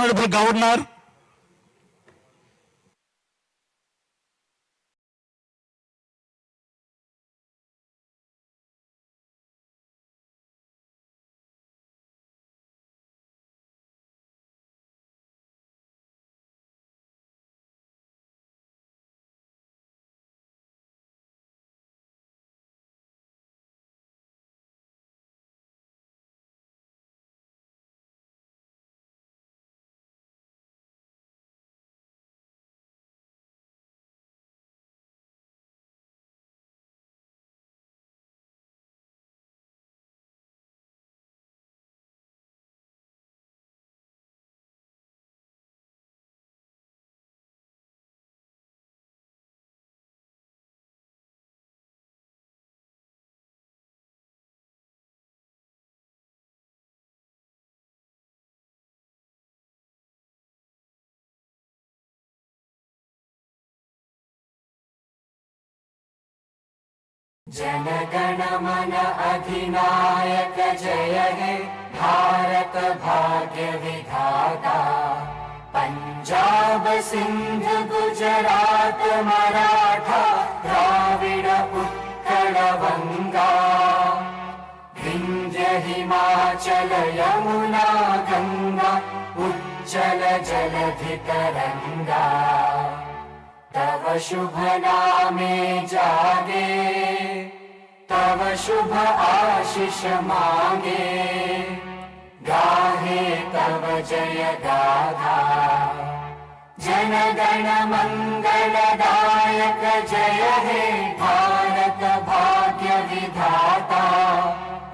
Honorable Governor, जनगण मन अधिनायक जय हे भारत भाग्य विधाता। पंजाब सिंध गुजरात मराठा द्राविड़ उत्कल बंगा। विंध्य हिमाचल यमुना गंगा उज्जल जलधि तरंगा। तव शुभ नामे जागे तव शुभ आशीष मांगे। गाहे तव जय गाथा जनगण मंगलदायक जय हे भारत भाग्य विधाता।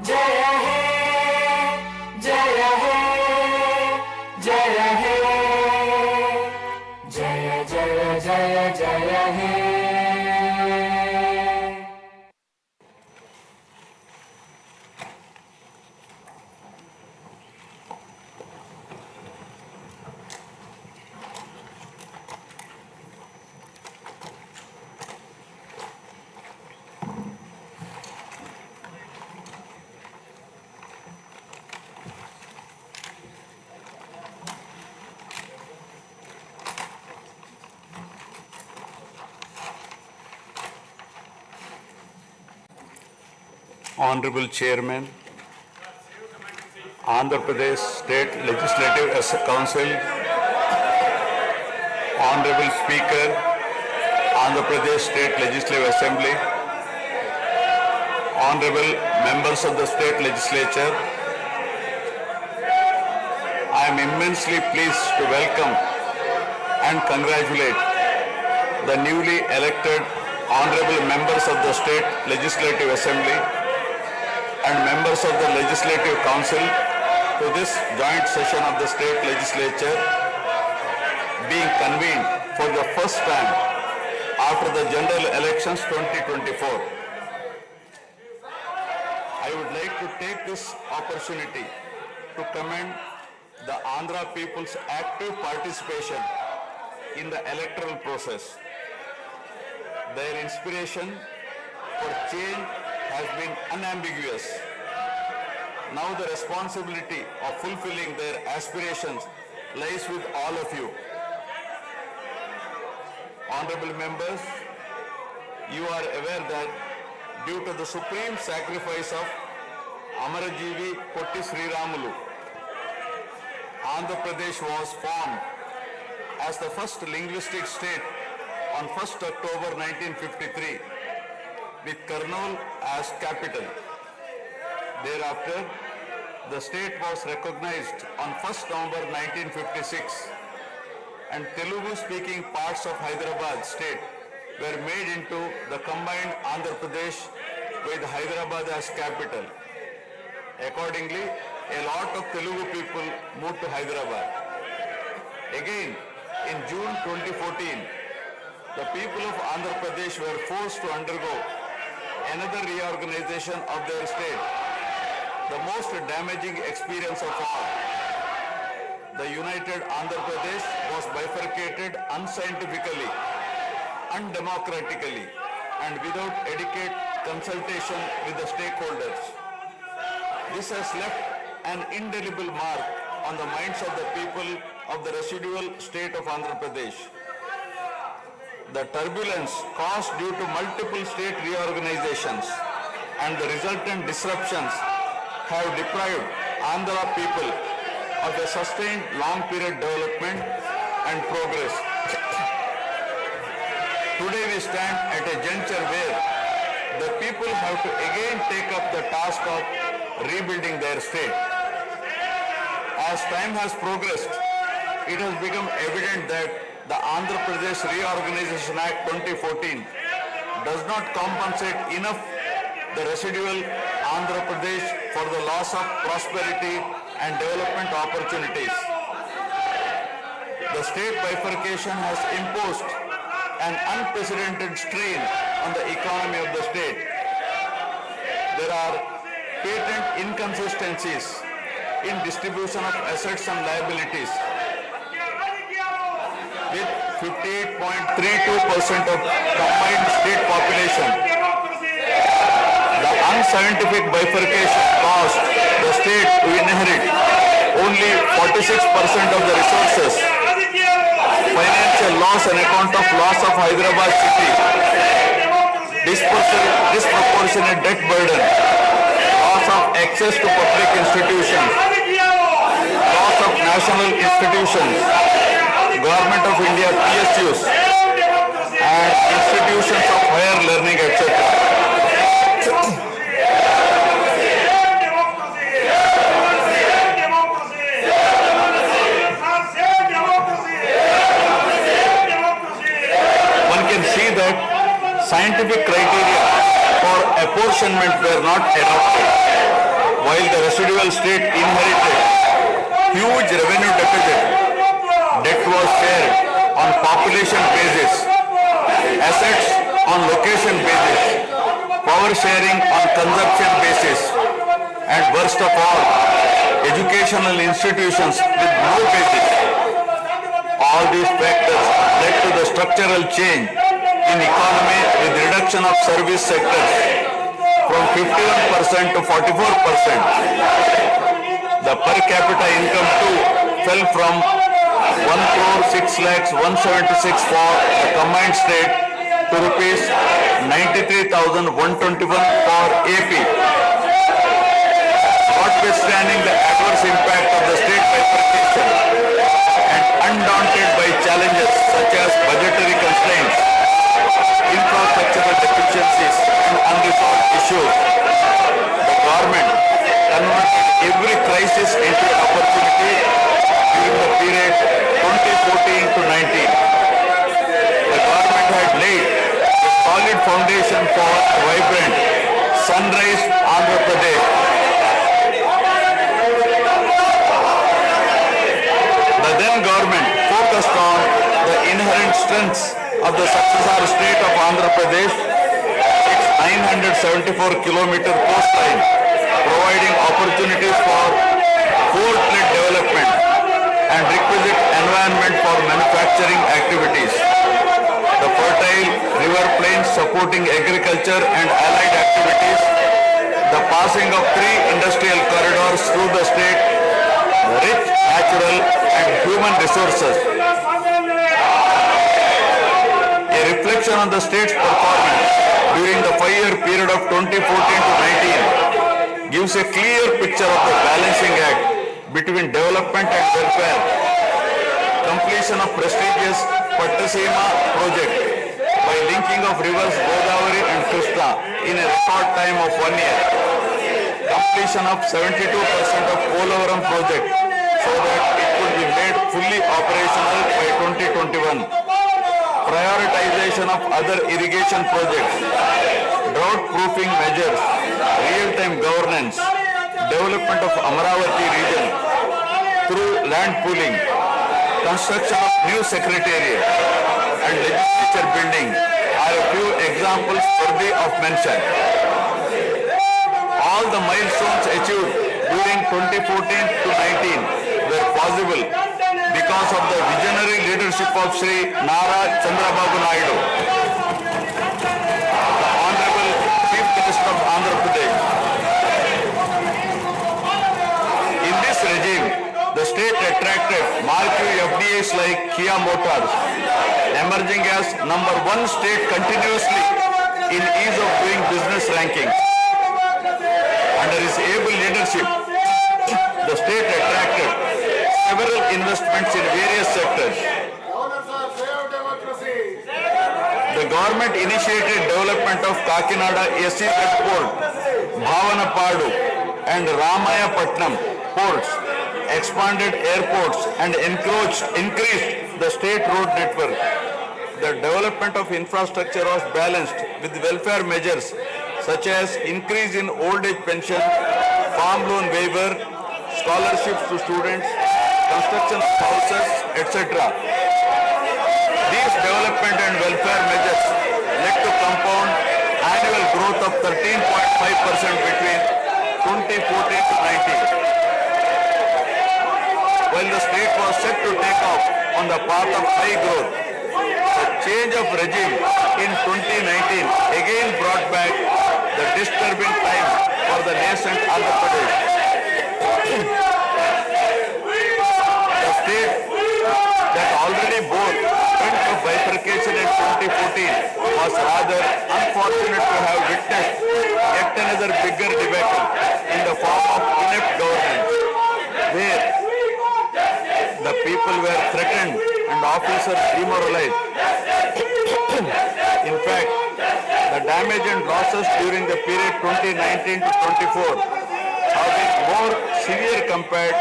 जय हे जय हे जय हे जय जय जय जय हे। Honorable Chairman, Andhra Pradesh State Legislative Council, Honorable Speaker, Andhra Pradesh State Legislative Assembly, Honorable members of the State Legislature, I am immensely pleased to welcome and congratulate the newly elected Honorable members of the State Legislative Assembly and members of the Legislative Council to this joint session of the State Legislature being convened for the first time after the General Elections 2024. I would like to take this opportunity to commend the Andhra people's active participation in the electoral process. Their inspiration for change has been unambiguous. Now the responsibility of fulfilling their aspirations lies with all of you. Honorable members, you are aware that due to the supreme sacrifice of Amarajeevi Potti Sriramulu, Andhra Pradesh was formed as the first linguistic state on 1st October 1953 with Kurnool as capital. Thereafter, the state was recognized on 1st November 1956 and Telugu-speaking parts of Hyderabad state were made into the combined Andhra Pradesh with Hyderabad as capital. Accordingly, a lot of Telugu people moved to Hyderabad. Again, in June 2014, the people of Andhra Pradesh were forced to undergo another reorganization of their state, the most damaging experience of all. The united Andhra Pradesh was bifurcated unscientifically, undemocratically, and without adequate consultation with the stakeholders. This has left an indelible mark on the minds of the people of the residual state of Andhra Pradesh. The turbulence caused due to multiple state reorganizations and the resultant disruptions have deprived Andhra people of a sustained long period development and progress. Today we stand at a juncture where the people have to again take up the task of rebuilding their state. As time has progressed, it has become evident that the Andhra Pradesh Reorganization Act 2014 does not compensate enough the residual Andhra Pradesh for the loss of prosperity and development opportunities. The state bifurcation has imposed an unprecedented strain on the economy of the state. There are patent inconsistencies in distribution of assets and liabilities, with 58.32% of combined state population. The unscientific bifurcation caused the state to inherit only 46% of the resources, financial loss on account of loss of Hyderabad city, disproportionate debt burden, loss of access to public institutions, loss of national institutions, Government of India PSUs, and institutions of higher learning, etc. One can see that scientific criteria for apportionment were not adopted, while the residual state inherited huge revenue deficit. Debt was shared on population basis, assets on location basis, power sharing on consumption basis, and worst of all, educational institutions with no basis. All these factors led to the structural change in economy with reduction of service sectors from 51% to 44%. The per capita income too fell from 1,06,176 for the combined state to rupees 93,121 for AP. Notwithstanding the adverse impact of the state bifurcation and undaunted by challenges such as budgetary constraints, infrastructural deficiencies and unresolved issues, the government converted every crisis into an opportunity during the period 2014 to 19. The government had laid a solid foundation for a vibrant sunrise Andhra Pradesh. The then government focused on the inherent strengths of the successor state of Andhra Pradesh, its 974-kilometer coastline, providing opportunities for port-led development and requisite environment for manufacturing activities. The fertile river plains supporting agriculture and allied activities, the passing of 3 industrial corridors through the state, rich natural and human resources. A reflection on the state's performance during the 5-year period of 2014 to 19 gives a clear picture of the balancing act between development and welfare. Completion of prestigious Pattasima project by linking of rivers Godavari and Krishna in a record time of 1 year. Completion of 72% of Polavaram project so that it could be made fully operational by 2021. Prioritization of other irrigation projects, drought proofing measures, real-time governance, development of Amaravati region through land pooling, construction of new secretariat and legislature building are a few examples worthy of mention. All the milestones achieved during 2014 to 19 were possible because of the visionary leadership of Sri Nara Chandrababu Naidu, the Honorable Chief Minister of Andhra Pradesh. In this regime, the state attracts attracted marquee FDIs like Kia Motors, emerging as #1 state continuously in ease of doing business rankings. Under his able leadership, the state attracted several investments in various sectors. The government initiated development of Kakinada SEZ port, Bhavanapadu and Ramayapatnam ports, expanded airports and increased the state road network. The development of infrastructure was balanced with welfare measures such as increase in old age pension, farm loan waiver, scholarships to students, construction of houses, etc. These development and welfare measures led to compound annual growth of 13.5% between 2014 to 19. While the state was set to take off on the path of high growth, the change of regime in 2019 again brought back the disturbing time for the nascent Andhra Pradesh. The state that already bore front of bifurcation in 2014 was rather unfortunate to have witnessed yet another bigger debacle in the form of inept governance, where the people were threatened and officers demoralized. In fact, the damage and losses during the period 2019 to 24 have been more severe compared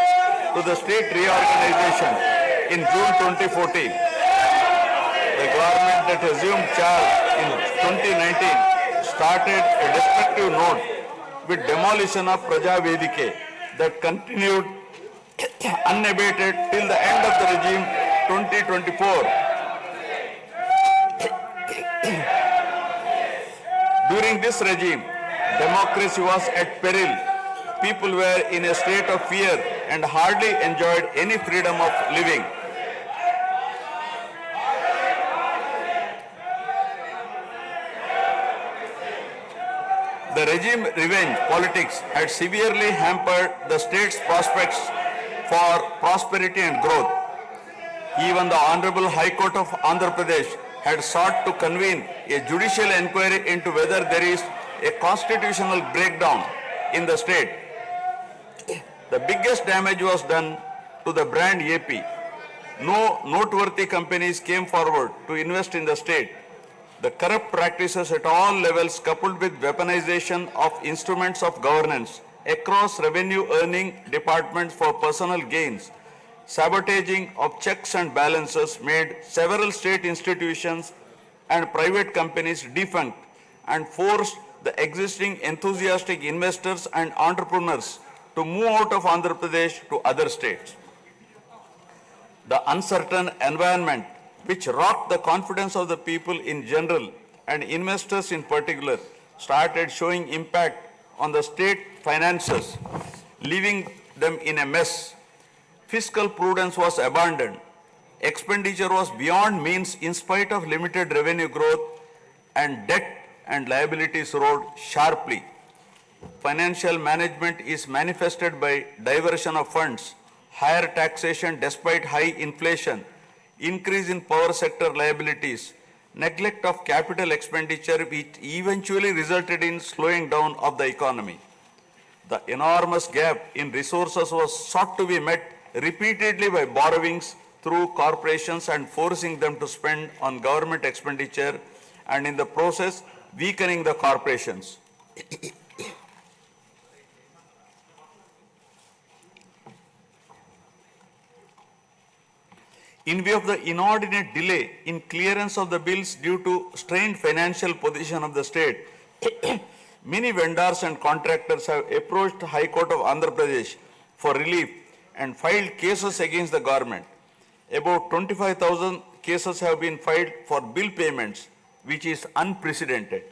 to the state reorganization in June 2014. The government that assumed charge in 2019 started a destructive note with demolition of Praja Vedike that continued unabated till the end of the regime 2024. During this regime, democracy was at peril. People were in a state of fear and hardly enjoyed any freedom of living. The regime revenge politics had severely hampered the state's prospects for prosperity and growth. Even the Honorable High Court of Andhra Pradesh had sought to convene a judicial inquiry into whether there is a constitutional breakdown in the state. The biggest damage was done to the brand AP. No noteworthy companies came forward to invest in the state. The corrupt practices at all levels, coupled with weaponization of instruments of governance across revenue earning departments for personal gains, sabotaging of checks and balances, made several state institutions and private companies defunct and forced the existing enthusiastic investors and entrepreneurs to move out of Andhra Pradesh to other states. The uncertain environment which rocked the confidence of the people in general and investors in particular started showing impact on the state finances, leaving them in a mess. Fiscal prudence was abandoned. Expenditure was beyond means in spite of limited revenue growth, and debt and liabilities rose sharply. Financial management is manifested by diversion of funds, higher taxation despite high inflation, increase in power sector liabilities, neglect of capital expenditure, which eventually resulted in slowing down of the economy. The enormous gap in resources was sought to be met repeatedly by borrowings through corporations and forcing them to spend on government expenditure, and in the process weakening the corporations. In view of the inordinate delay in clearance of the bills due to strained financial position of the state, many vendors and contractors have approached High Court of Andhra Pradesh for relief and filed cases against the government. About 25,000 cases have been filed for bill payments, which is unprecedented.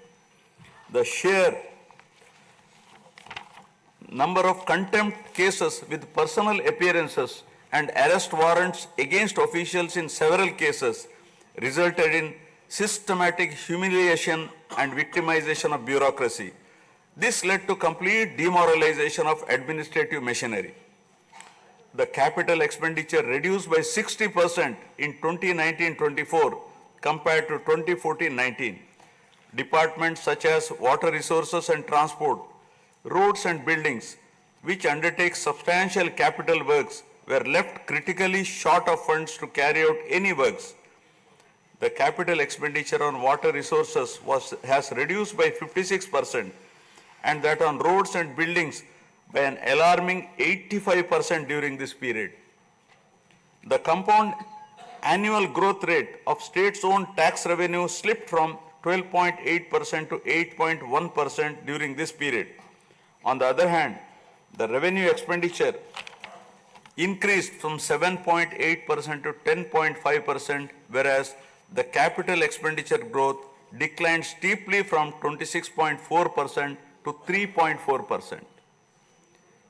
The sheer number of contempt cases with personal appearances and arrest warrants against officials in several cases resulted in systematic humiliation and victimization of bureaucracy. This led to complete demoralization of administrative machinery. the capital expenditure reduced by 60% in 2019-24 compared to 2014-19. Departments such as water resources and transport, roads and buildings, which undertake substantial capital works, were left critically short of funds to carry out any works. The capital expenditure on water resources has reduced by 56%, and that on roads and buildings by an alarming 85% during this period. The compound annual growth rate of states-owned tax revenue slipped from 12.8% to 8.1% during this period. On the other hand, the revenue expenditure increased from 7.8% to 10.5%, whereas the capital expenditure growth declined steeply from 26.4% to 3.4%.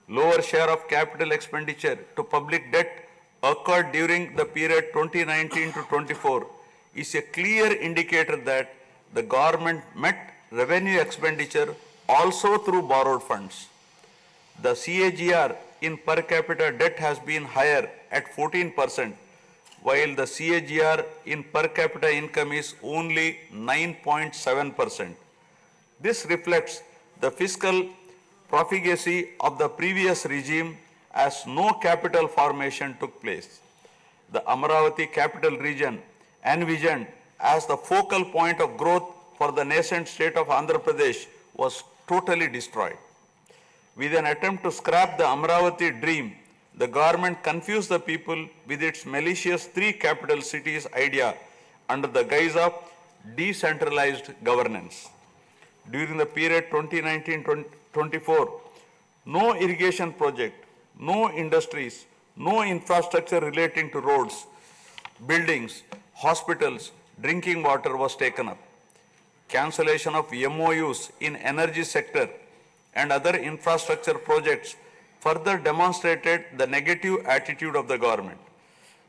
Lower share of capital expenditure to public debt occurred during the period 2019 to 24 is a clear indicator that the government met revenue expenditure also through borrowed funds. The CAGR in per capita debt has been higher at 14%, while the CAGR in per capita income is only 9.7%. This reflects the fiscal profligacy of the previous regime as no capital formation took place. The Amaravati capital region, envisioned as the focal point of growth for the nascent state of Andhra Pradesh, was totally destroyed. With an attempt to scrap the Amaravati dream, the government confused the people with its malicious three capital cities idea under the guise of decentralized governance. During the period 2019-24, no irrigation project, no industries, no infrastructure relating to roads, buildings, hospitals, drinking water was taken up. Cancellation of MOUs in energy sector and other infrastructure projects further demonstrated the negative attitude of the government.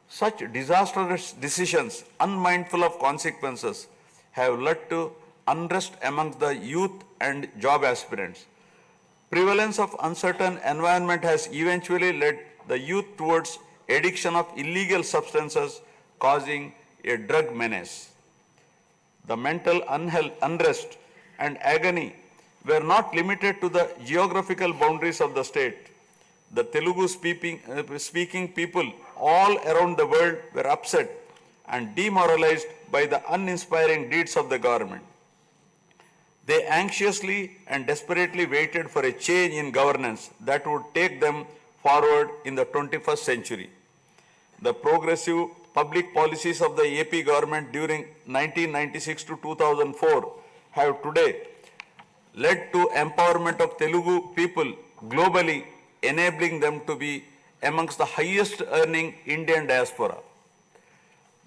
Such disastrous decisions, unmindful of consequences, have led to unrest amongst the youth and job aspirants. Prevalence of uncertain environment has eventually led the youth towards addiction of illegal substances, causing a drug menace. The mental unrest and agony were not limited to the geographical boundaries of the state. The Telugu speaking people all around the world were upset and demoralized by the uninspiring deeds of the government. They anxiously and desperately waited for a change in governance that would take them forward in the 21st century. The progressive public policies of the AP government during 1996 to 2004 have today led to empowerment of Telugu people globally, enabling them to be amongst the highest earning Indian diaspora.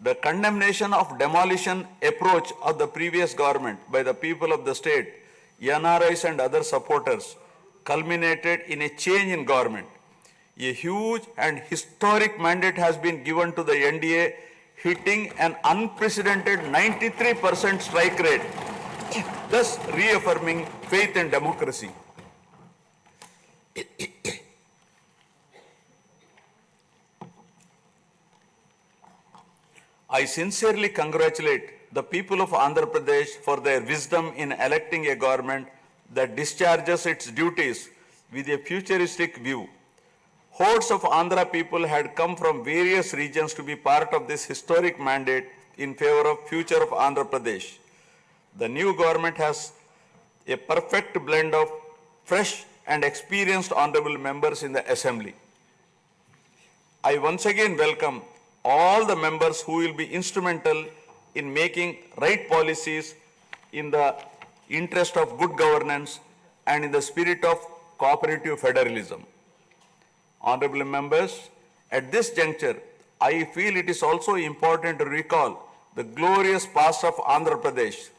The condemnation of demolition approach of the previous government by the people of the state, NRIs and other supporters, culminated in a change in government. A huge and historic mandate has been given to the NDA, hitting an unprecedented 93% strike rate, thus reaffirming faith in democracy. I sincerely congratulate the people of Andhra Pradesh for their wisdom in electing a government that discharges its duties with a futuristic view. Hordes of Andhra people had come from various regions to be part of this historic mandate in favor of future of Andhra Pradesh. The new government has a perfect blend of fresh and experienced honorable members in the assembly. I once again welcome all the members who will be instrumental in making right policies in the interest of good governance and in the spirit of cooperative federalism. Honorable members, at this juncture, I feel it is also important to recall the glorious past of Andhra Pradesh.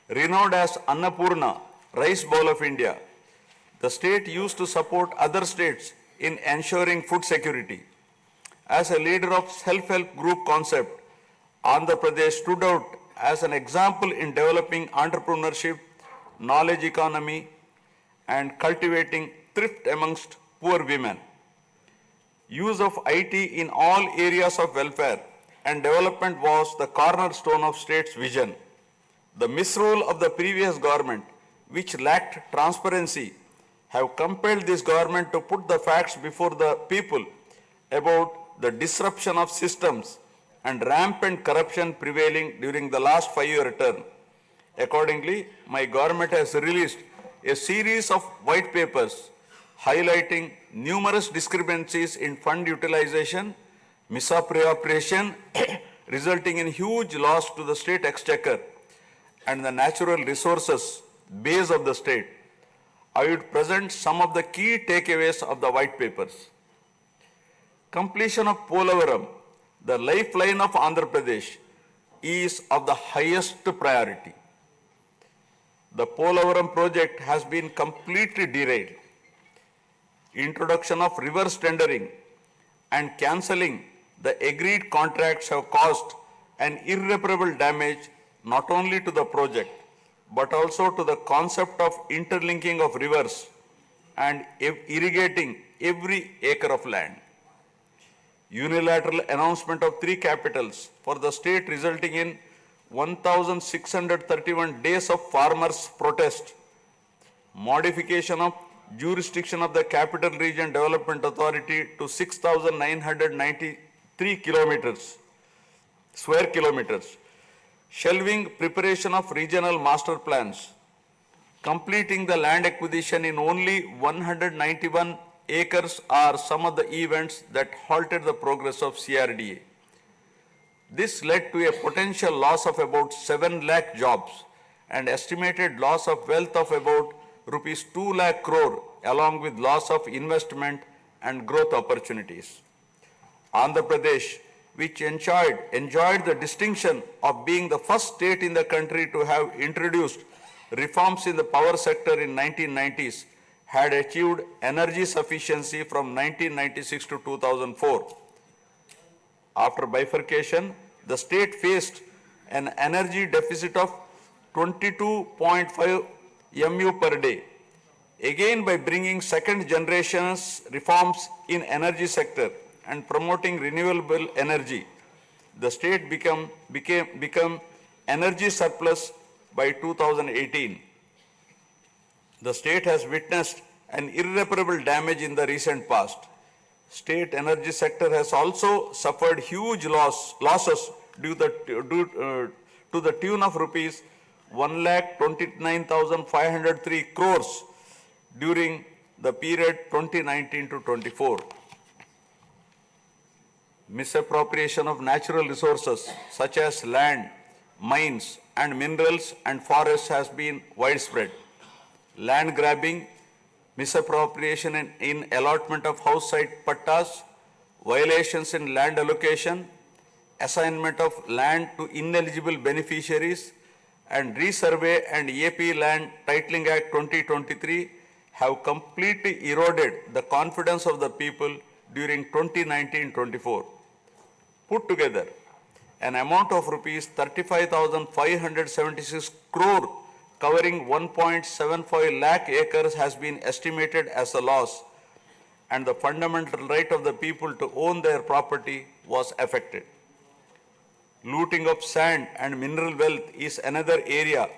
Renowned as Annapurna, rice bowl of India, the state used to support other states in ensuring food security. As a leader of self-help group concept, Andhra Pradesh stood out as an example in developing entrepreneurship, knowledge economy, and cultivating thrift amongst poor women. Use of IT in all areas of welfare and development was the cornerstone of state's vision. The misrule of the previous government, which lacked transparency, have compelled this government to put the facts before the people about the disruption of systems and rampant corruption prevailing during the last 5-year term. Accordingly, my government has released a series of white papers highlighting numerous discrepancies in fund utilization, misappropriation, resulting in huge loss to the state exchequer and the natural resources base of the state. I would present some of the key takeaways of the white papers. Completion of Polavaram, the lifeline of Andhra Pradesh, is of the highest priority. The Polavaram project has been completely derailed. Introduction of reverse tendering and cancelling the agreed contracts have caused an irreparable damage not only to the project but also to the concept of interlinking of rivers and irrigating every acre of land. Unilateral announcement of 3 capitals for the state resulting in 1,631 days of farmers' protest. Modification of jurisdiction of the Capital Region Development Authority to 6,993 square kilometers. Shelving preparation of regional master plans. Completing the land acquisition in only 191 acres are some of the events that halted the progress of CRDA. This led to a potential loss of about 7 lakh jobs and estimated loss of wealth of about rupees 2 lakh crore along with loss of investment and growth opportunities. Andhra Pradesh, which enjoyed the distinction of being the first state in the country to have introduced reforms in the power sector in 1990s, had achieved energy sufficiency from 1996 to 2004. After bifurcation, the state faced an energy deficit of 22.5 MU per day. Again, by bringing second generation's reforms in energy sector and promoting renewable energy, the state become energy surplus by 2018. The state has witnessed an irreparable damage in the recent past. State energy sector has also suffered huge losses due to the tune of rupees 1,29,503 crores during the period 2019 to 24. Misappropriation of natural resources such as land, mines and minerals and forests has been widespread. Land grabbing, misappropriation in allotment of house site pattas, violations in land allocation, assignment of land to ineligible beneficiaries, and Resurvey and AP Land Titling Act 2023 have completely eroded the confidence of the people during 2019-24. Put together, an amount of rupees 35,576 crore covering 1.75 lakh acres has been estimated as a loss, and the fundamental right of the people to own their property was affected. Looting of sand and mineral wealth is another area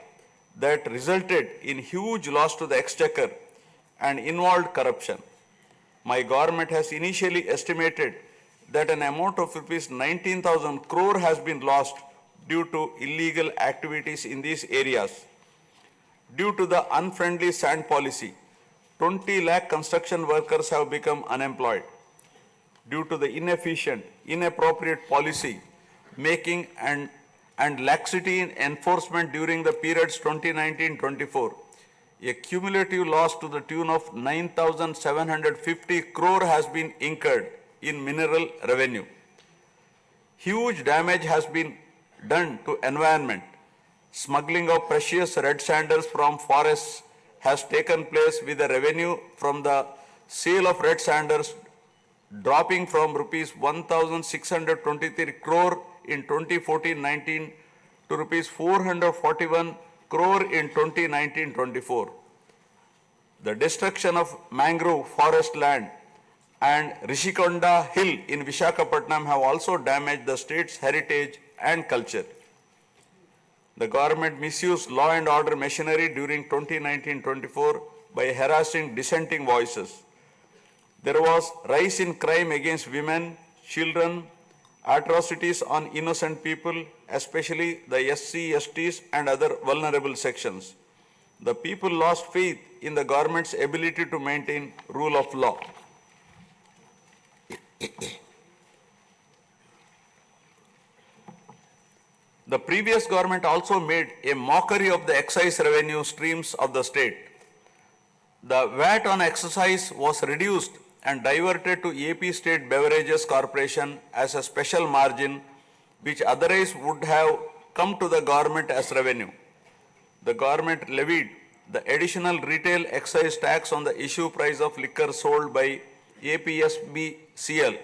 that resulted in huge loss to the exchequer and involved corruption. My government has initially estimated that an amount of rupees 19,000 crore has been lost due to illegal activities in these areas. Due to the unfriendly sand policy, 20 lakh construction workers have become unemployed. Due to the inefficient, inappropriate policy making and laxity in enforcement during the periods 2019-24, a cumulative loss to the tune of 9,750 crore has been incurred in mineral revenue. Huge damage has been done to environment. Smuggling of precious red sanders from forests has taken place with the revenue from the sale of red sanders dropping from rupees 1,623 crore in 2014-19 to rupees 441 crore in 2019-24. The destruction of mangrove forest land and Rishikonda Hill in Vishakhapatnam have also damaged the state's heritage and culture. The government misused law and order machinery during 2019-24 by harassing dissenting voices. There was rise in crime against women, children, atrocities on innocent people, especially the SC, STs and other vulnerable sections. The people lost faith in the government's ability to maintain rule of law. The previous government also made a mockery of the excise revenue streams of the state. The VAT on excise was reduced and diverted to AP State Beverages Corporation as a special margin, which otherwise would have come to the government as revenue. The government levied the additional retail excise tax on the issue price of liquor sold by APSBCL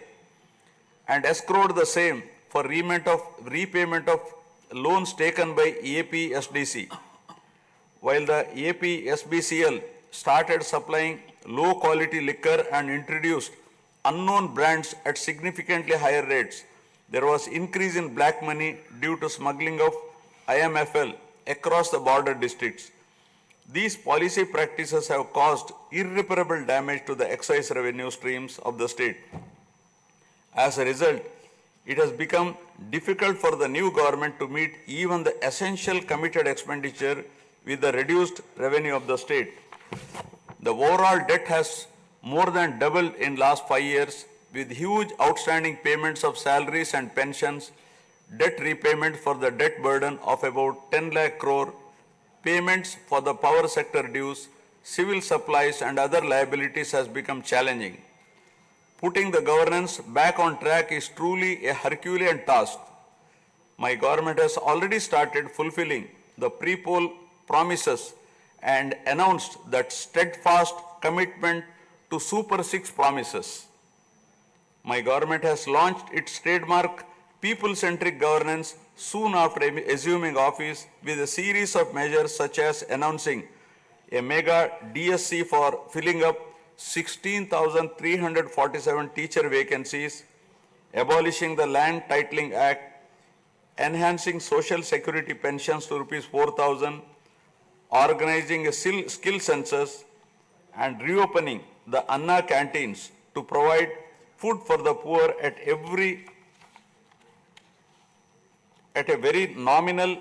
and escrowed the same for repayment of loans taken by APSDC. While the APSBCL started supplying low quality liquor and introduced unknown brands at significantly higher rates, there was increase in black money due to smuggling of IMFL across the border districts. These policy practices have caused irreparable damage to the excise revenue streams of the state. As a result, it has become difficult for the new government to meet even the essential committed expenditure with the reduced revenue of the state. The overall debt has more than doubled in last 5 years, with huge outstanding payments of salaries and pensions, debt repayment for the debt burden of about 10 lakh crore, payments for the power sector dues, civil supplies and other liabilities has become challenging. Putting the governance back on track is truly a Herculean task. My government has already started fulfilling the pre-poll promises and announced that steadfast commitment to Super 6 promises. My government has launched its trademark people-centric governance soon after assuming office with a series of measures such as announcing a mega DSC for filling up 16,347 teacher vacancies, abolishing the Land Titling Act, enhancing social security pensions to rupees 4,000, organizing a skill census, and reopening the Anna canteens to provide food for the poor at a very nominal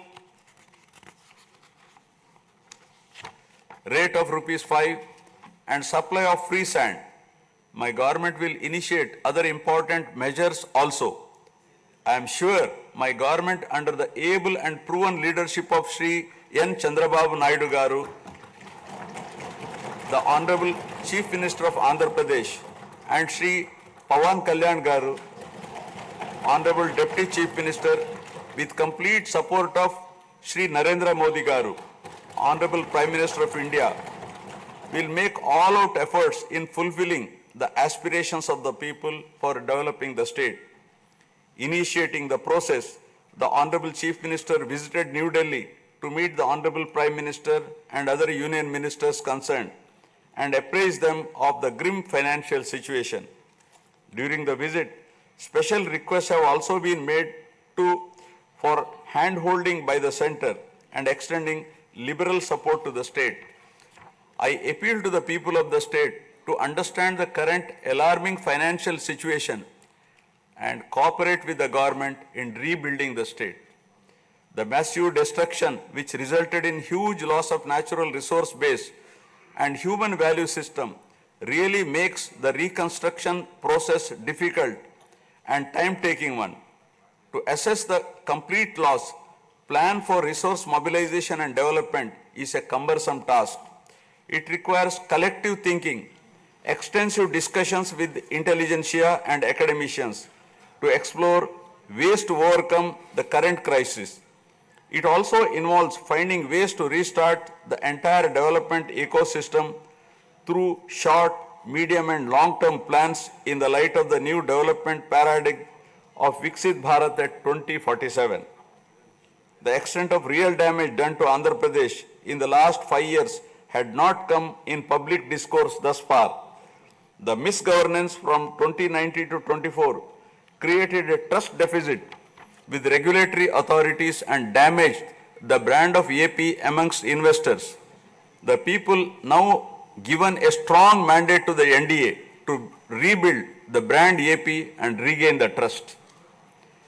rate of rupees 5 and supply of free sand. My government will initiate other important measures also. I am sure my government, under the able and proven leadership of Shri N. Chandrababu Naidu Garu, the Honorable Chief Minister of Andhra Pradesh, and Shri Pawan Kalyan Garu, Honorable Deputy Chief Minister, with complete support of Shri Narendra Modi Garu, Honorable Prime Minister of India, will make all-out efforts in fulfilling the aspirations of the people for developing the state. Initiating the process, the Honorable Chief Minister visited New Delhi to meet the Honorable Prime Minister and other union ministers concerned and apprise them of the grim financial situation. During the visit, special requests have also been made for hand-holding by the center and extending liberal support to the state. I appeal to the people of the state to understand the current alarming financial situation and cooperate with the government in rebuilding the state. The massive destruction which resulted in huge loss of natural resource base and human value system really makes the reconstruction process difficult and time-taking one. To assess the complete loss, plan for resource mobilization and development is a cumbersome task. It requires collective thinking, extensive discussions with intelligentsia and academicians to explore ways to overcome the current crisis. It also involves finding ways to restart the entire development ecosystem through short, medium and long-term plans in the light of the new development paradigm of Viksit Bharat at 2047. The extent of real damage done to Andhra Pradesh in the last 5 years had not come in public discourse thus far. The misgovernance from 2019 to 24 created a trust deficit with regulatory authorities and damaged the brand of AP amongst investors. The people now given a strong mandate to the NDA to rebuild the brand AP and regain the trust.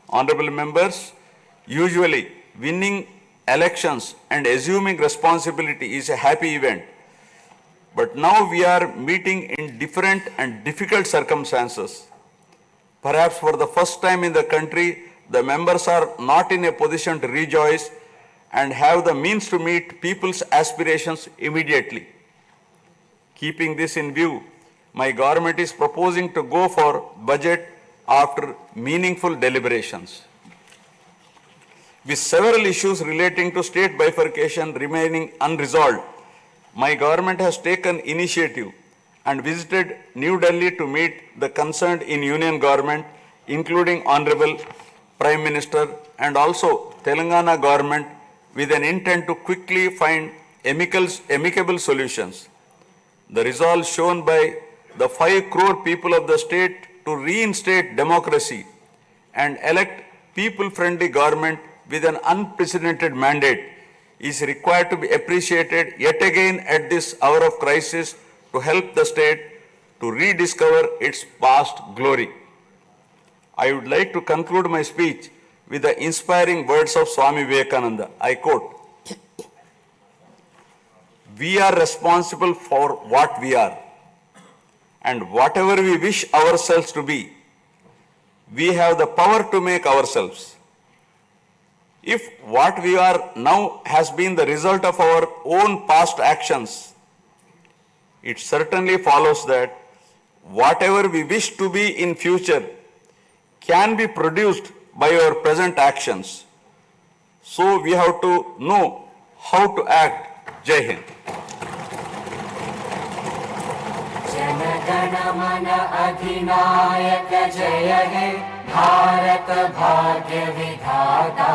Honorable members, usually winning elections and assuming responsibility is a happy event. But now we are meeting in different and difficult circumstances. Perhaps for the first time in the country, the members are not in a position to rejoice and have the means to meet people's aspirations immediately. Keeping this in view, my government is proposing to go for budget after meaningful deliberations. With several issues relating to state bifurcation remaining unresolved, my government has taken initiative and visited New Delhi to meet the concerned in union government, including Honorable Prime Minister and also Telangana government, with an intent to quickly find amicable solutions. The resolve shown by the 5 crore people of the state to reinstate democracy and elect people-friendly government with an unprecedented mandate is required to be appreciated yet again at this hour of crisis to help the state to rediscover its past glory. I would like to conclude my speech with the inspiring words of Swami Vivekananda. I quote, "We are responsible for what we are, and whatever we wish ourselves to be, we have the power to make ourselves. If what we are now has been the result of our own past actions, it certainly follows that whatever we wish to be in future can be produced by our present actions. So we have to know how to act." Jai Hind. Jana Gana मन अधिनायक जय हे भारत भाग्य विधाता।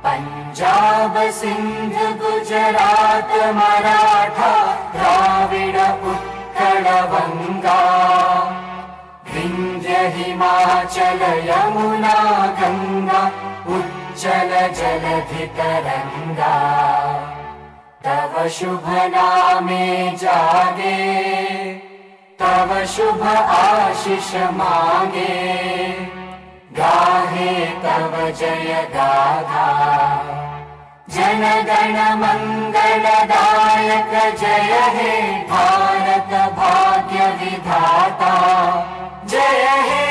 पंजाब सिंध गुजरात मराठा द्राविड उत्कल बंगा विंध्य हिमाचल यमुना गंगा उज्जल जलधि तरंगा। तव शुभ नामे जागे तव शुभ आशीष मांगे गाहे तव जय गाथा। जन गण मंगलदायक जय हे भारत भाग्य विधाता। जय हे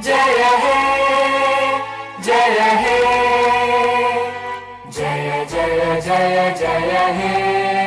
जय हे जय हे जय जय जय जय हे।